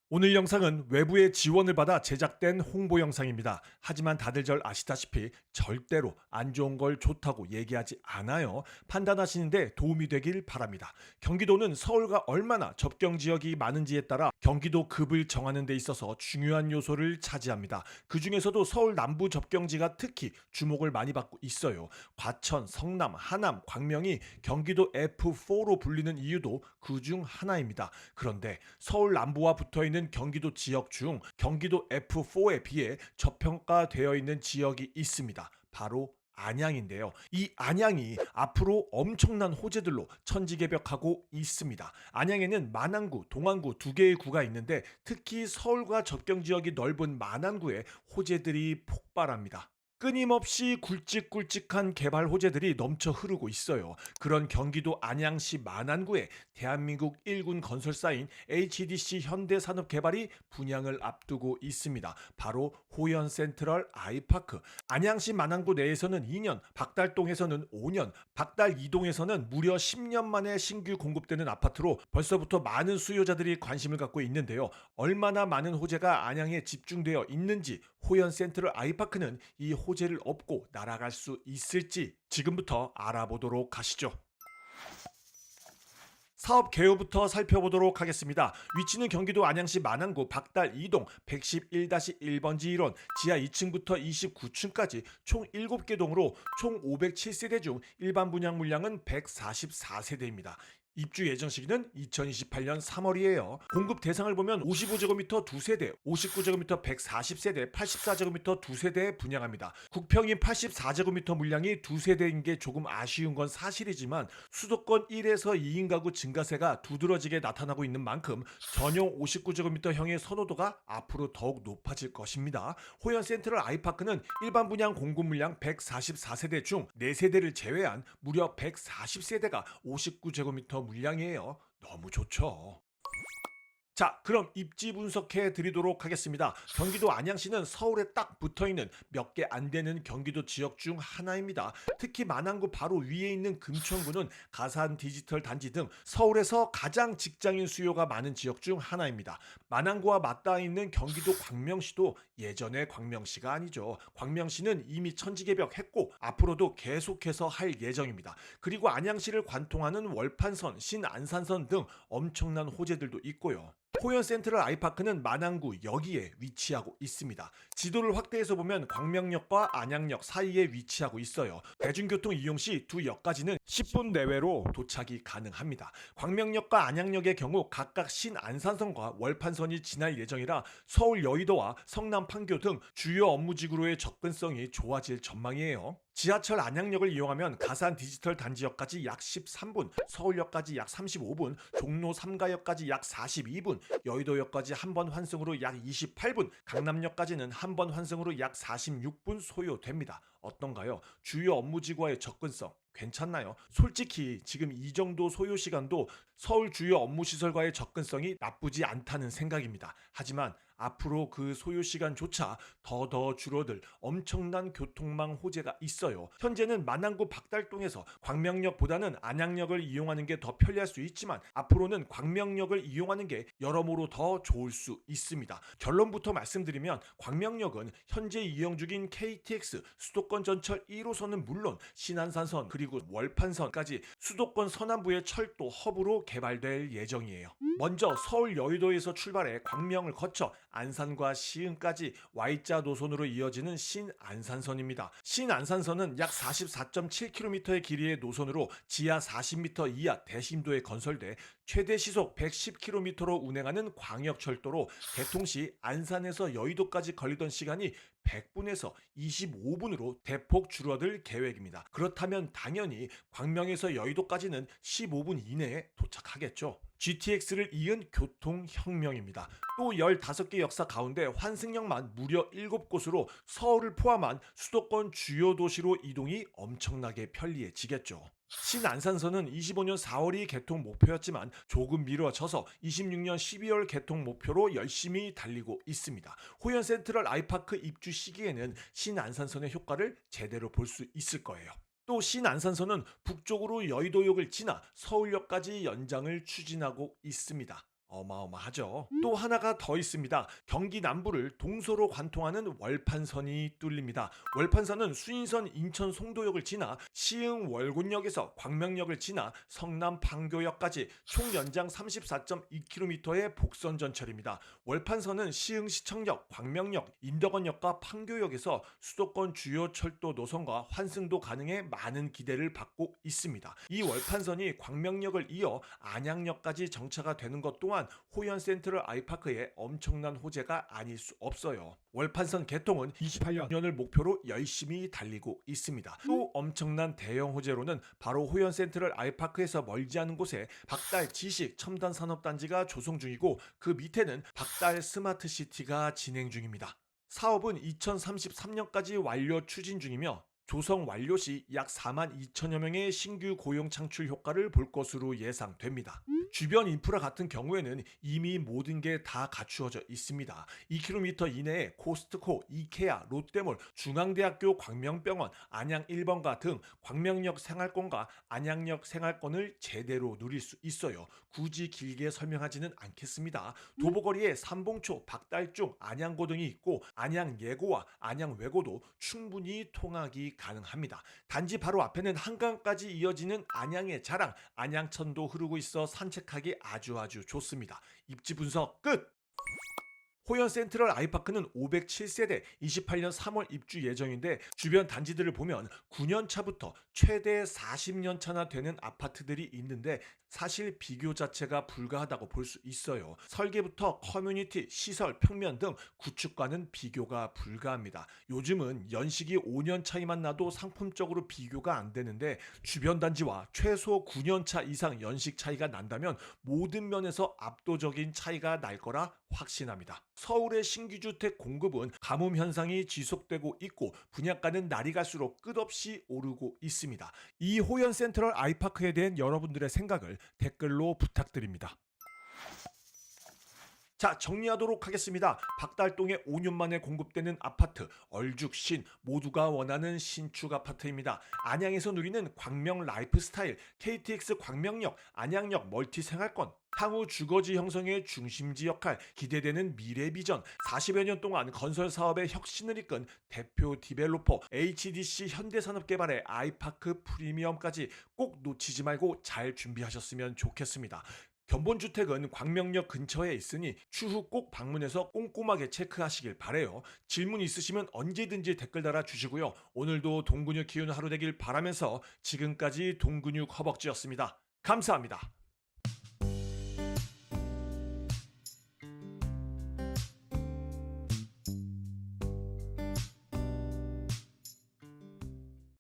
오늘 영상은 외부의 지원을 받아 제작된 홍보 영상입니다. 하지만 다들 절 아시다시피 절대로 안 좋은 걸 좋다고 얘기하지 않아요. 판단하시는데 도움이 되길 바랍니다. 경기도는 서울과 얼마나 접경 지역이 많은지에 따라 경기도 급을 정하는 데 있어서 중요한 요소를 차지합니다. 그 중에서도 서울 남부 접경지가 특히 주목을 많이 받고 있어요. 과천, 성남, 하남, 광명이 경기도 F4로 불리는 이유도 그 중 하나입니다. 그런데 서울 남부와 붙어 있는 경기도 지역 중 경기도 F4에 비해 저평가되어 있는 지역이 있습니다. 바로 안양인데요. 이 안양이 앞으로 엄청난 호재들로 천지개벽하고 있습니다. 안양에는 만안구, 동안구 두 개의 구가 있는데 특히 서울과 접경 지역이 넓은 만안구에 호재들이 폭발합니다. 끊임없이 굵직굵직한 개발 호재들이 넘쳐 흐르고 있어요. 그런 경기도 안양시 만안구에 대한민국 1군 건설사인 HDC 현대산업개발이 분양을 앞두고 있습니다. 바로 호연 센트럴 아이파크. 안양시 만안구 내에서는 2년, 박달동에서는 5년, 박달 이동에서는 무려 10년 만에 신규 공급되는 아파트로 벌써부터 많은 수요자들이 관심을 갖고 있는데요. 얼마나 많은 호재가 안양에 집중되어 있는지, 호연 센트럴 아이파크는 이 호재를 업고 날아갈 수 있을지 지금부터 알아보도록 하시죠. 사업 개요부터 살펴보도록 하겠습니다. 위치는 경기도 안양시 만안구 박달 2동 111-1번지 1원 지하 2층부터 29층까지 총 7개 동으로 총 507세대 중 일반 분양 물량은 144세대입니다. 입주 예정 시기는 2028년 3월이에요. 공급 대상을 보면 55제곱미터 2세대, 59제곱미터 140세대, 84제곱미터 2세대에 분양합니다. 국평인 84제곱미터 물량이 2세대인 게 조금 아쉬운 건 사실이지만 수도권 1에서 2인 가구 증가세가 두드러지게 나타나고 있는 만큼 전용 59제곱미터형의 선호도가 앞으로 더욱 높아질 것입니다. 호연 센트럴 아이파크는 일반 분양 공급 물량 144세대 중 4세대를 제외한 무려 140세대가 59제곱미터 물량이에요. 너무 좋죠. 자, 그럼 입지 분석해 드리도록 하겠습니다. 경기도 안양시는 서울에 딱 붙어있는 몇 개 안 되는 경기도 지역 중 하나입니다. 특히 만안구 바로 위에 있는 금천구는 가산 디지털 단지 등 서울에서 가장 직장인 수요가 많은 지역 중 하나입니다. 만안구와 맞닿아 있는 경기도 광명시도 예전의 광명시가 아니죠. 광명시는 이미 천지개벽했고 앞으로도 계속해서 할 예정입니다. 그리고 안양시를 관통하는 월판선, 신안산선 등 엄청난 호재들도 있고요. 호연 센트럴 아이파크는 만안구 여기에 위치하고 있습니다. 지도를 확대해서 보면 광명역과 안양역 사이에 위치하고 있어요. 대중교통 이용 시 두 역까지는 10분 내외로 도착이 가능합니다. 광명역과 안양역의 경우 각각 신안산선과 월판선이 지날 예정이라 서울 여의도와 성남 판교 등 주요 업무지구로의 접근성이 좋아질 전망이에요. 지하철 안양역을 이용하면 가산 디지털 단지역까지 약 13분, 서울역까지 약 35분, 종로 3가역까지 약 42분, 여의도역까지 한 번 환승으로 약 28분, 강남역까지는 한 번 환승으로 약 46분 소요됩니다. 어떤가요? 주요 업무지구와의 접근성 괜찮나요? 솔직히 지금 이 정도 소요 시간도 서울 주요 업무시설과의 접근성이 나쁘지 않다는 생각입니다. 하지만 앞으로 그 소요 시간조차 더 줄어들 엄청난 교통망 호재가 있어요. 현재는 만안구 박달동에서 광명역보다는 안양역을 이용하는 게 더 편리할 수 있지만 앞으로는 광명역을 이용하는 게 여러모로 더 좋을 수 있습니다. 결론부터 말씀드리면 광명역은 현재 이용 중인 KTX 수도권 전철 1호선은 물론 신안산선 그리고 월판선까지 수도권 서남부의 철도 허브로 개발될 예정이에요. 먼저 서울 여의도에서 출발해 광명을 거쳐 안산과 시흥까지 Y자 노선으로 이어지는 신안산선입니다. 신안산선은 약 44.7km의 길이의 노선으로 지하 40m 이하 대심도에 건설돼 최대 시속 110km로 운행하는 광역철도로 개통 시 안산에서 여의도까지 걸리던 시간이 100분에서 25분으로 대폭 줄어들 계획입니다. 그렇다면 당연히 광명에서 여의도까지는 15분 이내에 도착하겠죠. GTX를 이은 교통혁명입니다. 또 15개 역사 가운데 환승역만 무려 7곳으로 서울을 포함한 수도권 주요 도시로 이동이 엄청나게 편리해지겠죠. 신안산선은 25년 4월이 개통 목표였지만 조금 미뤄져서 26년 12월 개통 목표로 열심히 달리고 있습니다. 호연 센트럴 아이파크 입주 시기에는 신안산선의 효과를 제대로 볼 수 있을 거예요. 또 신안산선은 북쪽으로 여의도역을 지나 서울역까지 연장을 추진하고 있습니다. 어마어마하죠. 또 하나가 더 있습니다. 경기 남부를 동서로 관통하는 월판선이 뚫립니다. 월판선은 수인선 인천 송도역을 지나 시흥 월곤역에서 광명역을 지나 성남 판교역까지 총 연장 34.2km의 복선 전철입니다. 월판선은 시흥시청역, 광명역, 인덕원역과 판교역에서 수도권 주요 철도 노선과 환승도 가능해 많은 기대를 받고 있습니다. 이 월판선이 광명역을 이어 안양역까지 정차가 되는 것 또한 호연 센트럴 아이파크의 엄청난 호재가 아닐 수 없어요. 월판선 개통은 28년을 목표로 열심히 달리고 있습니다. 또 엄청난 대형 호재로는 바로 호연 센트럴 아이파크에서 멀지 않은 곳에 박달 지식 첨단 산업단지가 조성 중이고 그 밑에는 박달 스마트시티가 진행 중입니다. 사업은 2033년까지 완료 추진 중이며 조성 완료 시 약 4만 2천여 명의 신규 고용 창출 효과를 볼 것으로 예상됩니다. 주변 인프라 같은 경우에는 이미 모든 게 다 갖추어져 있습니다. 2km 이내에 코스트코, 이케아, 롯데몰, 중앙대학교 광명병원, 안양 1번가 등 광명역 생활권과 안양역 생활권을 제대로 누릴 수 있어요. 굳이 길게 설명하지는 않겠습니다. 도보거리에 삼봉초, 박달중, 안양고 등이 있고 안양 예고와 안양 외고도 충분히 통하기 가능합니다. 단지 바로 앞에는 한강까지 이어지는 안양의 자랑, 안양천도 흐르고 있어 산책하기 아주 좋습니다. 입지 분석 끝! 호연 센트럴 아이파크는 507세대 28년 3월 입주 예정인데 주변 단지들을 보면 9년 차부터 최대 40년 차나 되는 아파트들이 있는데 사실 비교 자체가 불가하다고 볼 수 있어요. 설계부터 커뮤니티, 시설, 평면 등 구축과는 비교가 불가합니다. 요즘은 연식이 5년 차이만 나도 상품적으로 비교가 안 되는데 주변 단지와 최소 9년 차 이상 연식 차이가 난다면 모든 면에서 압도적인 차이가 날 거라 확신합니다. 서울의 신규주택 공급은 가뭄 현상이 지속되고 있고 분양가는 날이 갈수록 끝없이 오르고 있습니다. 이 호연 센트럴 아이파크에 대한 여러분들의 생각을 댓글로 부탁드립니다. 자, 정리하도록 하겠습니다. 박달동에 5년 만에 공급되는 아파트 얼죽신 모두가 원하는 신축 아파트입니다. 안양에서 누리는 광명 라이프스타일, KTX 광명역, 안양역 멀티 생활권, 향후 주거지 형성의 중심지 역할, 기대되는 미래 비전, 40여 년 동안 건설 사업의 혁신을 이끈 대표 디벨로퍼 HDC 현대산업개발의 아이파크 프리미엄까지 꼭 놓치지 말고 잘 준비하셨으면 좋겠습니다. 견본주택은 광명역 근처에 있으니 추후 꼭 방문해서 꼼꼼하게 체크하시길 바래요. 질문 있으시면 언제든지 댓글 달아주시고요. 오늘도 동근육 키우는 하루 되길 바라면서 지금까지 동근육 허벅지였습니다. 감사합니다.